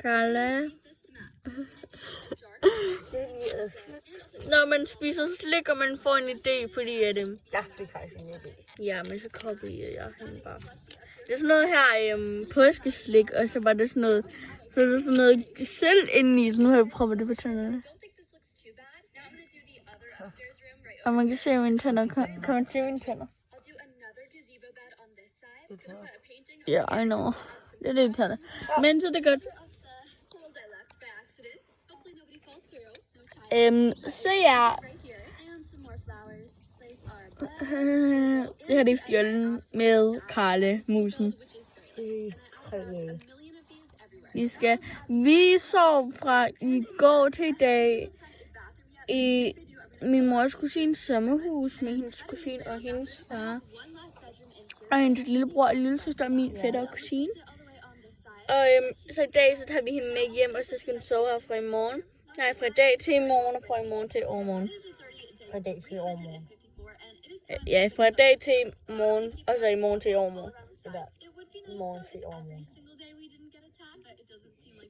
Carla. Når man spiser slik, og man får en idé, fordi at Jeg fik faktisk en idé. ja, men så kopierer jeg hende bare. Det er sådan noget her påskeslik, og så var det sådan noget, så er der sådan noget selv indeni, så nu har jeg prøvet det på tænderne. Og man kan se mine tænder, kan man se mine tænder? Ja, I know. Det er det, tænder. Men så er det godt. Så ja. Det her det er fjollen med Karle, musen. Vi sov fra i går til i dag i min mors kusines sommerhus med hendes kusine og hendes far. Og hendes lillebror og lillesøster og min fætter og kusine. Og så i dag så tager vi hende med hjem, og så skal hun sove her fra i morgen. Nej, fra i dag til i morgen, og fra i morgen til i overmorgen. Fra dag til overmorgen. Ja, fra i dag til i morgen, og så i morgen til i overmorgen. Eller i morgen til overmorgen.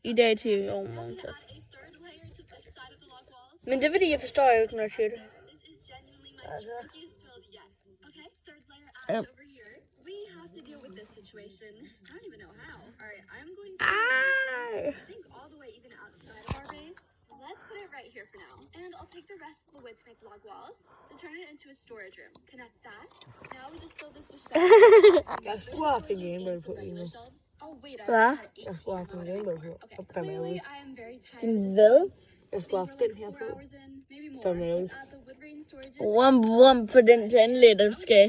I dag til i overmorgen, så. Men det er fordi, jeg forstår jo ikke, når jeg siger det. Altså. Ja. Let's put it right here for now. And I'll take the rest of the wood to make log walls to turn it into a storage room. Connect that. Now we just fill this with shelves. Jeg skulle have haft en Gameboy på lige nu. Oh wait, Hvad? Jeg skulle have haft en Gameboy på. Og der med ud. I am very tired. Din hvad? Jeg skulle have haft den her på. Hours in, maybe more. Der med ud. The wood rain storage Wump wump for den tandlæge, der skal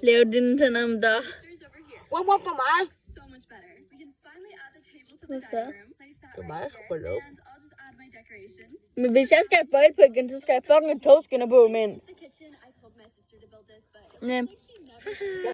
lave dine tænder om dig. is over here. Hvor for mig? So much better. We can finally add the table to the What's dining that? room. Place that Det er right mig, jeg here. skulle få lov. And I'll just add my decorations. Men hvis jeg skal have bøjlepækken, så skal jeg fucking have togskinner på, men. The kitchen, I told my sister to build this, but it Nem. looks like she never